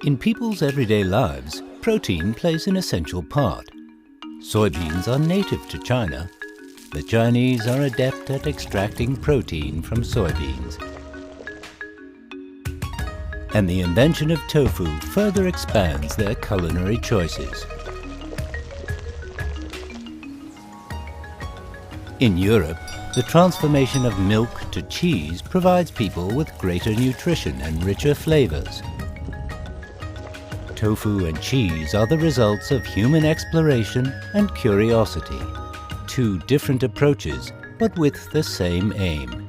In people's everyday lives, protein plays an essential part. Soybeans are native to China. The Chinese are adept at extracting protein from soybeans. And the invention of tofu further expands their culinary choices. In Europe, the transformation of milk to cheese provides people with greater nutrition and richer flavors. Tofu and cheese are the results of human exploration and curiosity. Two different approaches, but with the same aim.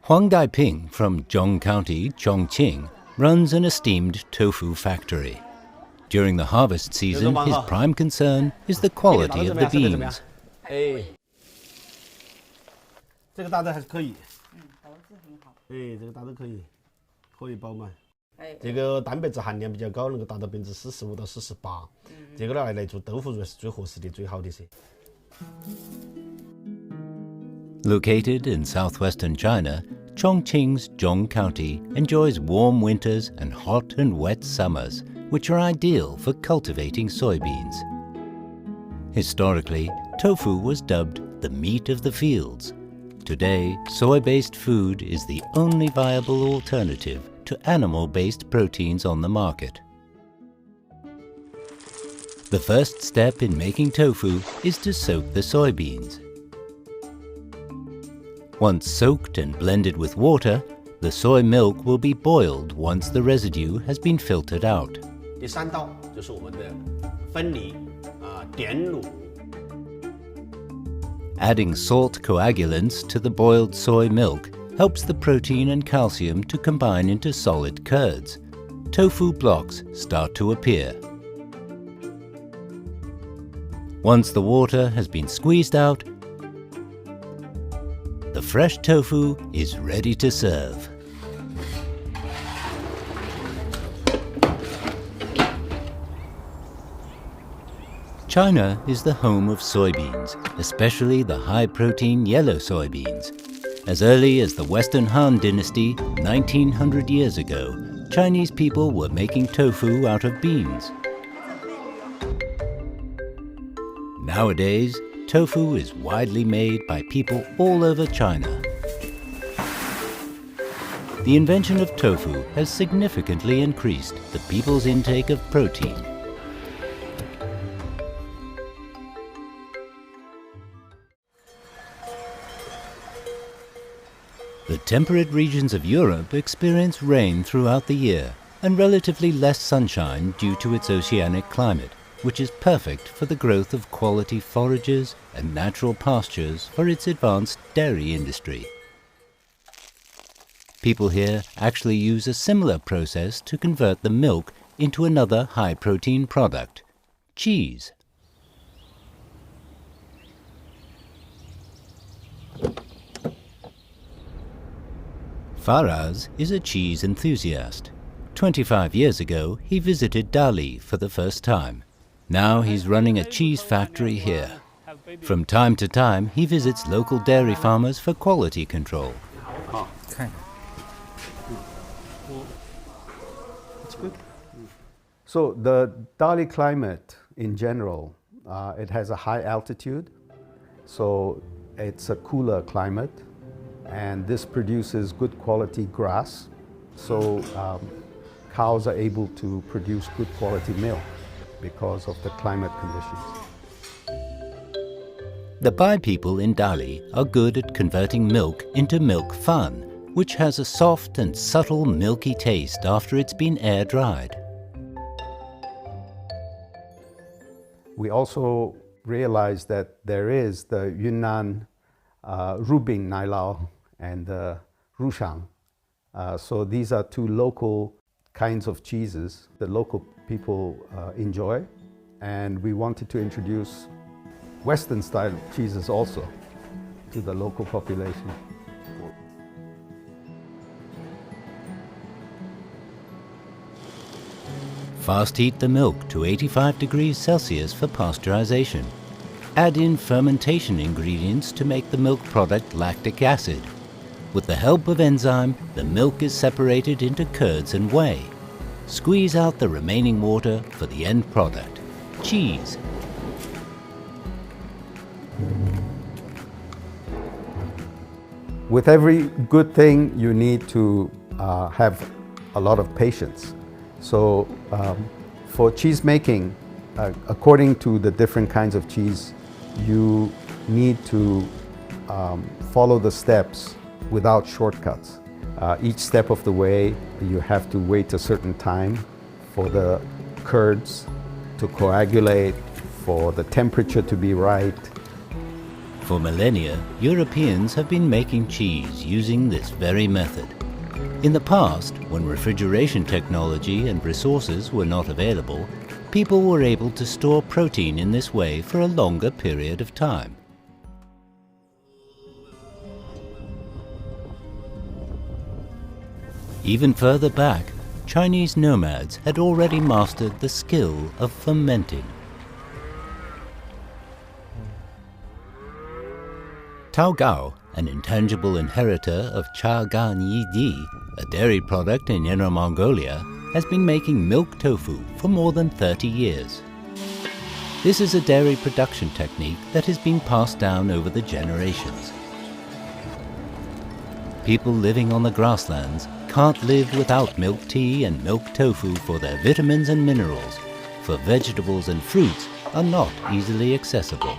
Huang Daiping from Zhong County, Chongqing, runs an esteemed tofu factory. During the harvest season, his prime concern is the quality of the beans. 这个大的还是可以，保质很好。这个大的可以保卖。这个蛋白质含量比较高，能够达到45%到48%。这个来做豆腐是最合适的、最好的噻。Located in southwestern China, Chongqing's Zhong County enjoys warm winters and hot and wet summers, which are ideal for cultivating soybeans. Historically, tofu was dubbed the meat of the fields. Today, soy-based food is the only viable alternative to animal-based proteins on the market. The first step in making tofu is to soak the soybeans. Once soaked and blended with water, the soy milk will be boiled once the residue has been filtered out. 第3道就是我们的分离点卤。 Adding salt coagulants to the boiled soy milk helps the protein and calcium to combine into solid curds. Tofu blocks start to appear. Once the water has been squeezed out, the fresh tofu is ready to serve. China is the home of soybeans, especially the high-protein yellow soybeans. As early as the Western Han Dynasty, 1900 years ago, Chinese people were making tofu out of beans. Nowadays, tofu is widely made by people all over China. The invention of tofu has significantly increased the people's intake of protein. The temperate regions of Europe experience rain throughout the year and relatively less sunshine due to its oceanic climate, which is perfect for the growth of quality forages and natural pastures for its advanced dairy industry. People here actually use a similar process to convert the milk into another high-protein product, cheese. Faraz is a cheese enthusiast. 25 years ago, he visited Dali for the first time. Now he's running a cheese factory here. From time to time, he visits local dairy farmers for quality control. So the Dali climate in general, it has a high altitude, so it's a cooler climate, and this produces good quality grass, so cows are able to produce good quality milk because of the climate conditions. The Bai people in Dali are good at converting milk into milk fan, which has a soft and subtle milky taste after it's been air-dried. We also realized that there is the Yunnan Rubing Nailao and the Rushang. So these are two local kinds of cheeses that local people enjoy, and we wanted to introduce Western style cheeses also to the local population. Fast heat the milk to 85 degrees Celsius for pasteurization. Add in fermentation ingredients to make the milk product lactic acid. With the help of enzyme, the milk is separated into curds and whey. Squeeze out the remaining water for the end product, cheese. With every good thing, you need to have a lot of patience. So for cheese making, according to the different kinds of cheese, you need to follow the steps without shortcuts. Each step of the way, you have to wait a certain time for the curds to coagulate, for the temperature to be right. For millennia, Europeans have been making cheese using this very method. In the past, when refrigeration technology and resources were not available, people were able to store protein in this way for a longer period of time. Even further back, Chinese nomads had already mastered the skill of fermenting. Tao Gao, an intangible inheritor of Cha Gan Yi Di, a dairy product in Inner Mongolia, has been making milk tofu for more than 30 years. This is a dairy production technique that has been passed down over the generations. People living on the grasslands can't live without milk tea and milk tofu for their vitamins and minerals, for vegetables and fruits are not easily accessible.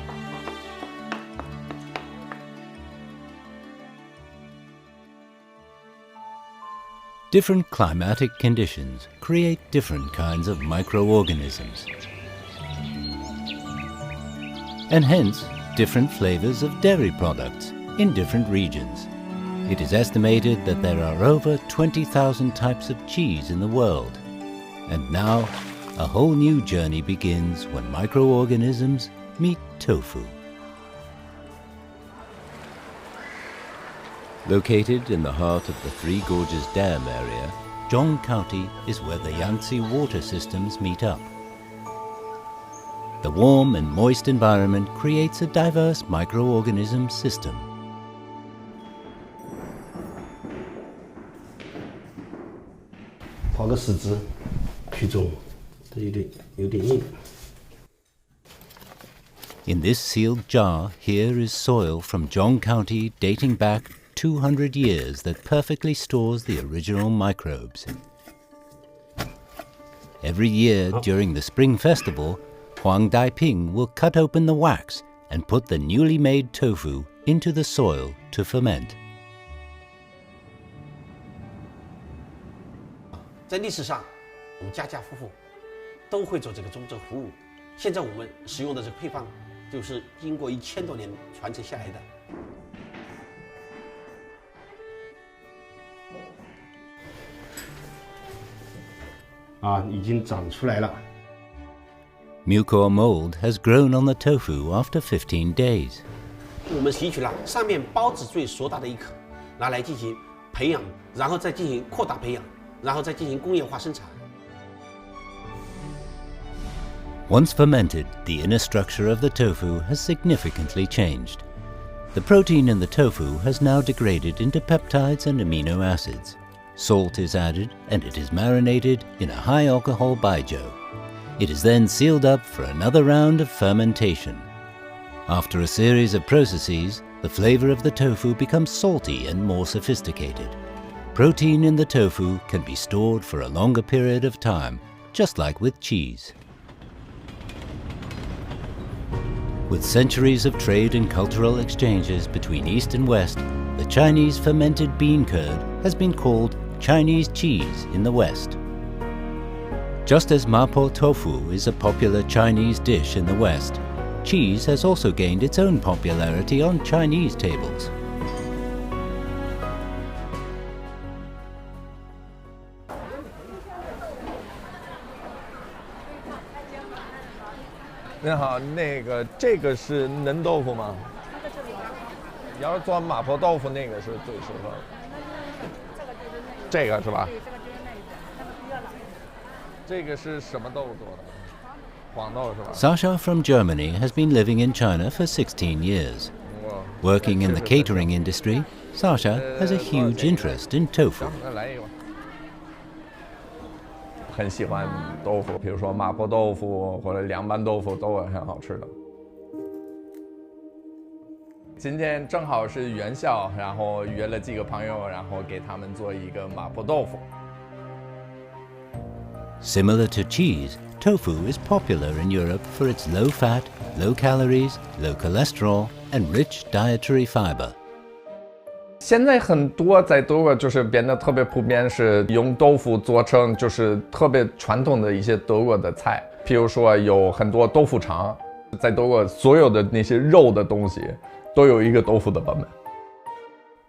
Different climatic conditions create different kinds of microorganisms, and hence different flavors of dairy products in different regions. It is estimated that there are over 20,000 types of cheese in the world, and now a whole new journey begins when microorganisms meet tofu. Located in the heart of the Three Gorges Dam area, Zhong County is where the Yangtze water systems meet up. The warm and moist environment creates a diverse microorganism system. In this sealed jar, here is soil from Zhong County dating back 200 years that perfectly stores the original microbes. Every year during the Spring Festival, Huang Daiping will cut open the wax and put the newly made tofu into the soil to ferment. 在历史上，我们家家户户都会做这个中浙服务。现在我们使用的这个配方，就是经过1000多年传承下来的。已经长出来了。Mucor mold has grown on the tofu after 15 days. 我们提取了上面孢子最硕大的一颗，拿来进行培养，然后再进行扩大培养，然后再进行工业化生产。Once fermented, the inner structure of the tofu has significantly changed. The protein in the tofu has now degraded into peptides and amino acids. Salt is added and it is marinated in a high alcohol baijiu. It is then sealed up for another round of fermentation. After a series of processes, the flavor of the tofu becomes salty and more sophisticated. Protein in the tofu can be stored for a longer period of time, just like with cheese. With centuries of trade and cultural exchanges between East and West, the Chinese fermented bean curd has been called Chinese cheese in the West. Just as mapo tofu is a popular Chinese dish in the West, cheese has also gained its own popularity on Chinese tables. This is 嫩豆腐吗？要是做麻婆豆腐，那个是最适合。这个是吧？这个是什么豆做的？黄豆是吧？ Sasha from Germany has been living in China for 16 years. Working in the catering industry, Sasha has a huge interest in tofu. 来一个。很喜欢豆腐，比如说麻婆豆腐或者凉拌豆腐都很好吃的。今天正好是元宵，然后约了几个朋友，然后给他们做一个麻婆豆腐。 Similar to cheese, tofu is popular in Europe for its low fat, low calories, low cholesterol, and rich dietary fiber. 现在很多在德国就是变得特别普遍，是用豆腐做成就是特别传统的一些德国的菜，譬如说有很多豆腐肠，在德国所有的那些肉的东西都有一个豆腐的版本。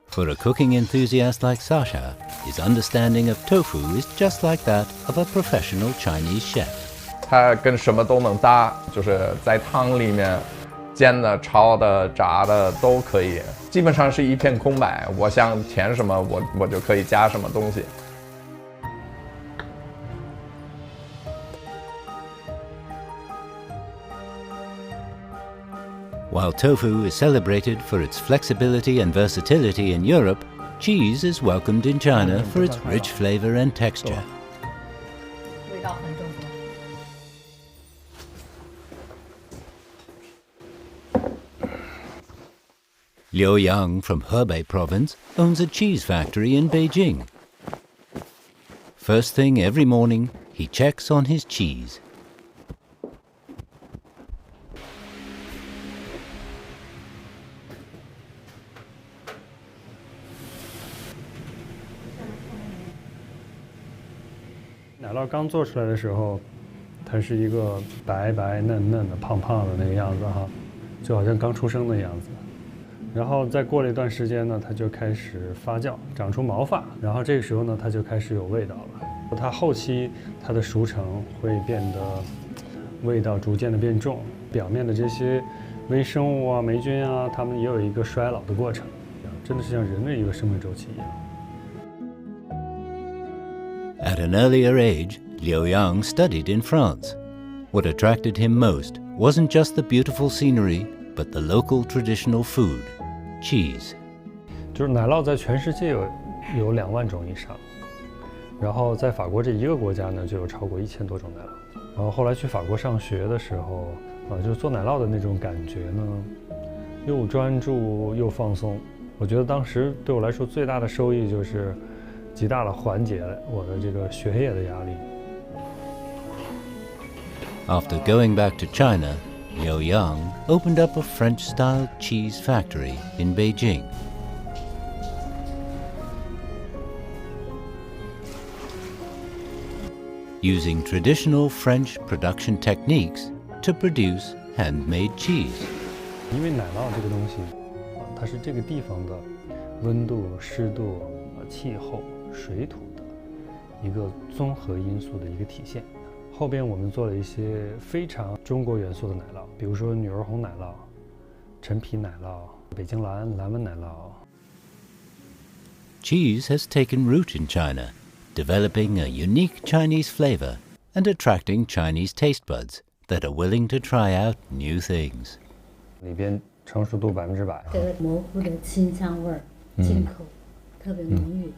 For a cooking enthusiast like Sasha, his understanding of tofu is just like that of a professional Chinese chef. 它跟什么都能搭，就是在汤里面煎的、炒的、炸的都可以，基本上是一片空白。我想填什么，我就可以加什么东西。 While tofu is celebrated for its flexibility and versatility in Europe, cheese is welcomed in China for its rich flavor and texture. 味道很正宗。 Liu Yang from Hebei province owns a cheese factory in Beijing. First thing every morning, he checks on his cheese. 奶酪刚做出来的时候，它是一个白白嫩嫩的、胖胖的那个样子哈，就好像刚出生的样子。然后再过了一段时间呢，它就开始发酵，长出毛发，然后这个时候呢，它就开始有味道了。它后期它的熟成会变得味道逐渐的变重，表面的这些微生物啊、霉菌啊，它们也有一个衰老的过程，真的是像人的一个生命周期一样。 At an earlier age, Liu Yang studied in France. What attracted him most wasn't just the beautiful scenery, but the local traditional food, cheese. 就是奶酪在全世界有2万种以上，然后在法国这一个国家呢，就有超过1000多种奶酪。然后后来去法国上学的时候，就是做奶酪的那种感觉呢，又专注又放松。我觉得当时对我来说最大的收益就是。 极大地缓解我的这个学业的压力。After going back to China, Liu Yang opened up a French-style cheese factory in Beijing. Using traditional French production techniques to produce handmade cheese. 因为奶酪这个东西，它是这个地方的温度、湿度、气候。 水土的一个综合因素的一个体现。后边我们做了一些非常中国元素的奶酪，比如说女儿红奶酪、陈皮奶酪、北京蓝纹奶酪。Cheese has taken root in China, developing a unique Chinese flavor and attracting Chinese taste buds that are willing to try out new things. 里边成熟度100%。这个模糊的清香味儿，进口，特别浓郁。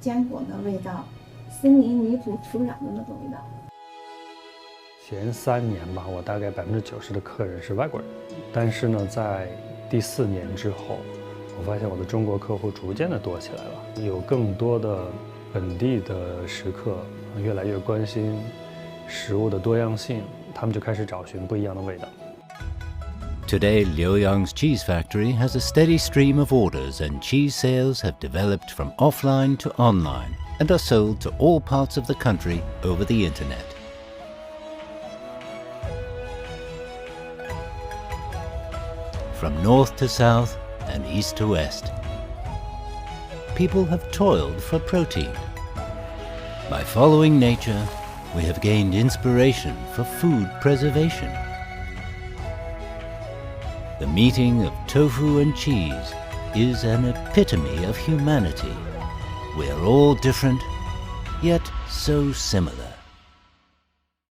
坚果的味道，森林泥土土壤的那种味道。前3年吧，我大概90%的客人是外国人，但是呢，在第4年之后，我发现我的中国客户逐渐的多起来了，有更多的本地的食客越来越关心食物的多样性，他们就开始找寻不一样的味道。 Today, Liu Yang's cheese factory has a steady stream of orders, and cheese sales have developed from offline to online and are sold to all parts of the country over the internet. From north to south and east to west, people have toiled for protein. By following nature, we have gained inspiration for food preservation. The meeting of tofu and cheese is an epitome of humanity. We are all different, yet so similar.